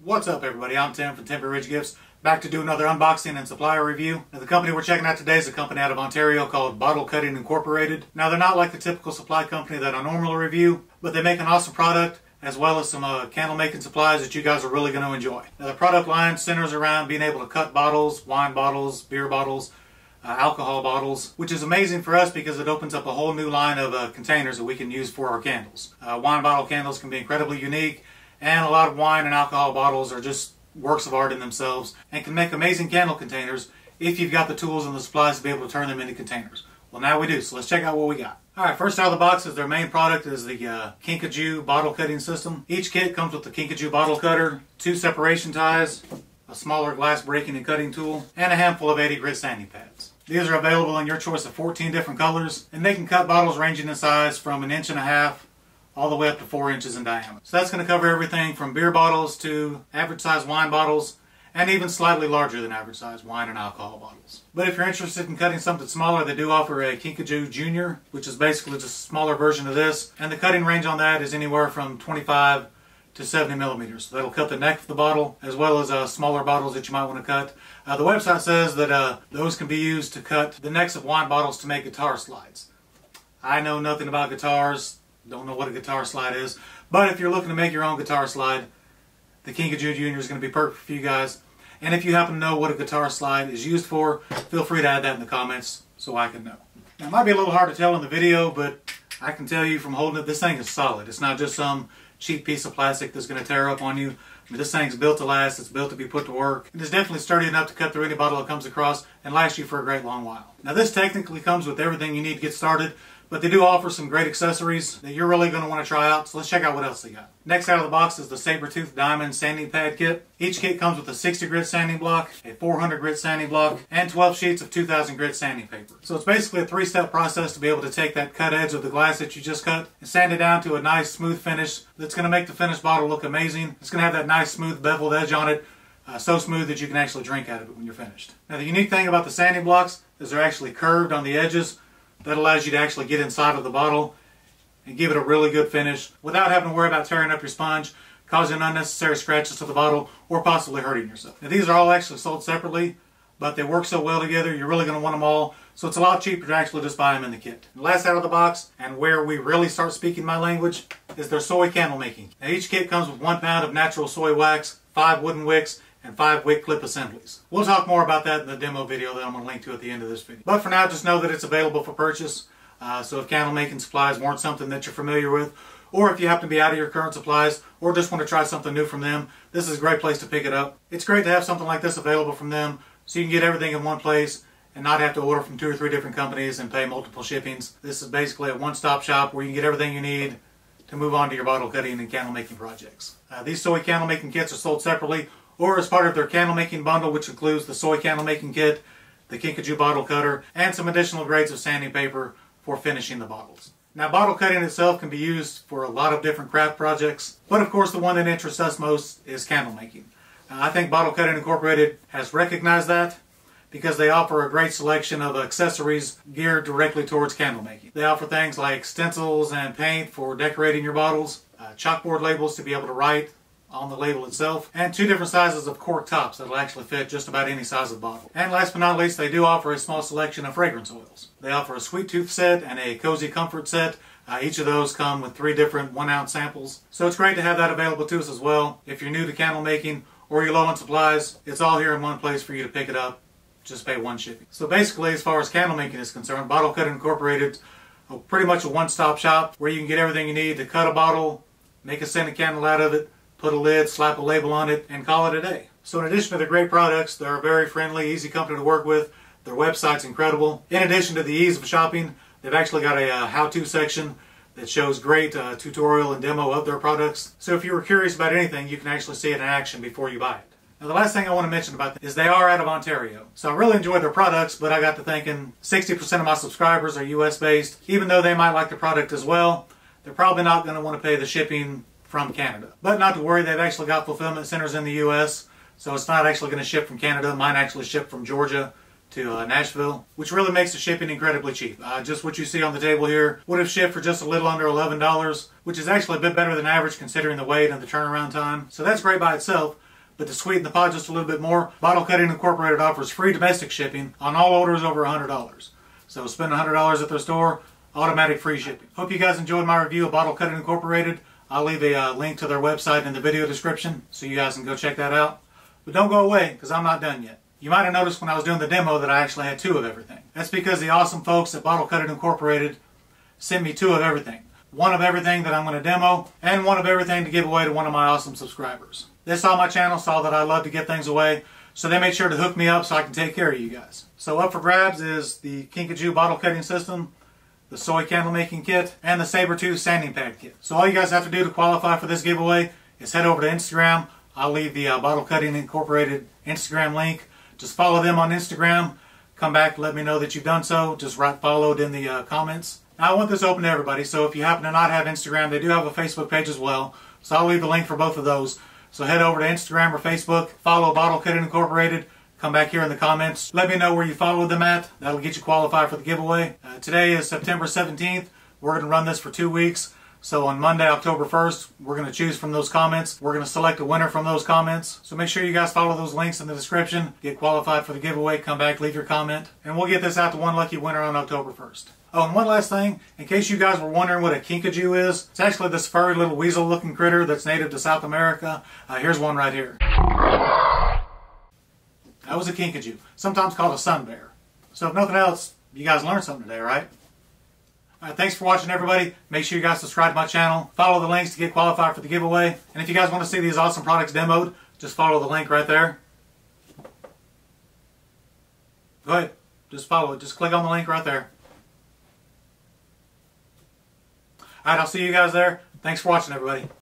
What's up everybody, I'm Tim from Tempe Ridge Gifts, back to do another unboxing and supplier review. Now the company we're checking out today is a company out of Ontario called Bottle Cutting Incorporated. Now they're not like the typical supply company that I normally review, but they make an awesome product as well as some candle making supplies that you guys are really going to enjoy. Now the product line centers around being able to cut bottles, wine bottles, beer bottles, alcohol bottles, which is amazing for us because it opens up a whole new line of containers that we can use for our candles. Wine bottle candles can be incredibly unique, and a lot of wine and alcohol bottles are just works of art in themselves and can make amazing candle containers if you've got the tools and the supplies to be able to turn them into containers. Well, now we do, so let's check out what we got. Alright, first out of the box is their main product is the Kinkajou bottle cutting system. Each kit comes with the Kinkajou bottle cutter, 2 separation ties, a smaller glass breaking and cutting tool, and a handful of 80 grit sanding pads. These are available in your choice of 14 different colors, and they can cut bottles ranging in size from 1.5 inches all the way up to 4 inches in diameter. So that's going to cover everything from beer bottles to average size wine bottles, and even slightly larger than average size wine and alcohol bottles. But if you're interested in cutting something smaller, they do offer a Kinkajou Junior, which is basically just a smaller version of this, and the cutting range on that is anywhere from 25 to 70 millimeters. So that'll cut the neck of the bottle as well as smaller bottles that you might want to cut. The website says that those can be used to cut the necks of wine bottles to make guitar slides. I know nothing about guitars, don't know what a guitar slide is, but if you're looking to make your own guitar slide, the Kinkajou Junior is going to be perfect for you guys. And if you happen to know what a guitar slide is used for, feel free to add that in the comments so I can know. Now, it might be a little hard to tell in the video, but I can tell you from holding it, this thing is solid. It's not just some cheap piece of plastic that's going to tear up on you. I mean, this thing's built to last. It's built to be put to work. It is definitely sturdy enough to cut through any bottle it comes across and last you for a great long while. Now, this technically comes with everything you need to get started, but they do offer some great accessories that you're really going to want to try out, so let's check out what else they got. Next out of the box is the Sabertooth Diamond Sanding Pad Kit. Each kit comes with a 60 grit sanding block, a 400 grit sanding block, and 12 sheets of 2000 grit sanding paper. So it's basically a 3-step process to be able to take that cut edge of the glass that you just cut and sand it down to a nice smooth finish that's going to make the finished bottle look amazing. It's going to have that nice smooth beveled edge on it, so smooth that you can actually drink out of it when you're finished. Now the unique thing about the sanding blocks is they're actually curved on the edges. That allows you to actually get inside of the bottle and give it a really good finish without having to worry about tearing up your sponge, causing unnecessary scratches to the bottle, or possibly hurting yourself. Now these are all actually sold separately, but they work so well together, you're really going to want them all, so it's a lot cheaper to actually just buy them in the kit. And last out of the box, and where we really start speaking my language, is their Soy Candle Making. Now each kit comes with 1 pound of natural soy wax, 5 wooden wicks, and 5 wick clip assemblies. We'll talk more about that in the demo video that I'm going to link to at the end of this video. But for now, just know that it's available for purchase. So if candle making supplies weren't something that you're familiar with, or if you happen to be out of your current supplies, or just want to try something new from them, this is a great place to pick it up. It's great to have something like this available from them, so you can get everything in one place and not have to order from 2 or 3 different companies and pay multiple shippings. This is basically a one-stop shop where you can get everything you need to move on to your bottle cutting and candle making projects. These soy candle making kits are sold separately, or as part of their candle making bundle, which includes the Soy Candle Making Kit, the Kinkajou bottle cutter, and some additional grades of sanding paper for finishing the bottles. Now, bottle cutting itself can be used for a lot of different craft projects, but of course the one that interests us most is candle making. I think Bottle Cutting Incorporated has recognized that because they offer a great selection of accessories geared directly towards candle making. They offer things like stencils and paint for decorating your bottles, chalkboard labels to be able to write on the label itself, and 2 different sizes of cork tops that will actually fit just about any size of bottle. And last but not least, they do offer a small selection of fragrance oils. They offer a sweet tooth set and a cozy comfort set. Each of those come with 3 different 1-ounce samples. So it's great to have that available to us as well. If you're new to candle making or you're low on supplies, it's all here in one place for you to pick it up. Just pay 1 shipping. So basically, as far as candle making is concerned, Bottle Cutting Incorporated is pretty much a one-stop shop where you can get everything you need to cut a bottle, make a scented candle out of it, put a lid, slap a label on it, and call it a day. So in addition to their great products, they're a very friendly, easy company to work with. Their website's incredible. In addition to the ease of shopping, they've actually got a how-to section that shows great tutorial and demo of their products. So if you were curious about anything, you can actually see it in action before you buy it. Now the last thing I want to mention about them is they are out of Ontario. So I really enjoyed their products, but I got to thinking 60% of my subscribers are US based. Even though they might like the product as well, they're probably not going to want to pay the shipping from Canada. But not to worry, they've actually got fulfillment centers in the US, so it's not actually going to ship from Canada. Mine actually shipped from Georgia to Nashville, which really makes the shipping incredibly cheap. Just what you see on the table here would have shipped for just a little under $11, which is actually a bit better than average considering the weight and the turnaround time. So that's great by itself. But to sweeten the pot just a little bit more, Bottle Cutting Incorporated offers free domestic shipping on all orders over $100. So spend $100 at their store, automatic free shipping. Hope you guys enjoyed my review of Bottle Cutting Incorporated. I'll leave a link to their website in the video description so you guys can go check that out. But don't go away, because I'm not done yet. You might have noticed when I was doing the demo that I actually had 2 of everything. That's because the awesome folks at Bottle Cutting Incorporated sent me 2 of everything. 1 of everything that I'm going to demo, and 1 of everything to give away to one of my awesome subscribers. They saw my channel, saw that I love to give things away, so they made sure to hook me up so I can take care of you guys. So up for grabs is the Kinkajou bottle cutting system, the Soy Candle Making Kit, and the Sabertooth Sanding Pad Kit. So all you guys have to do to qualify for this giveaway is head over to Instagram. I'll leave the Bottle Cutting Incorporated Instagram link. Just follow them on Instagram. Come back, let me know that you've done so. Just write followed in the comments. Now I want this open to everybody, so if you happen to not have Instagram, they do have a Facebook page as well. So I'll leave the link for both of those. So head over to Instagram or Facebook, follow Bottle Cutting Incorporated. Come back here in the comments. Let me know where you followed them at. That'll get you qualified for the giveaway. Today is September 17th. We're going to run this for 2 weeks. So on Monday, October 1st, we're going to choose from those comments. We're going to select a winner from those comments. So make sure you guys follow those links in the description. Get qualified for the giveaway. Come back, leave your comment. And we'll get this out to one lucky winner on October 1st. Oh, and one last thing. In case you guys were wondering what a kinkajou is, it's actually this furry little weasel-looking critter that's native to South America. Here's one right here. That was a kinkajou, sometimes called a sun bear. So if nothing else, you guys learned something today, right? Alright, thanks for watching, everybody. Make sure you guys subscribe to my channel. Follow the links to get qualified for the giveaway. And if you guys want to see these awesome products demoed, just follow the link right there. Go ahead. Just follow it. Just click on the link right there. Alright, I'll see you guys there. Thanks for watching, everybody.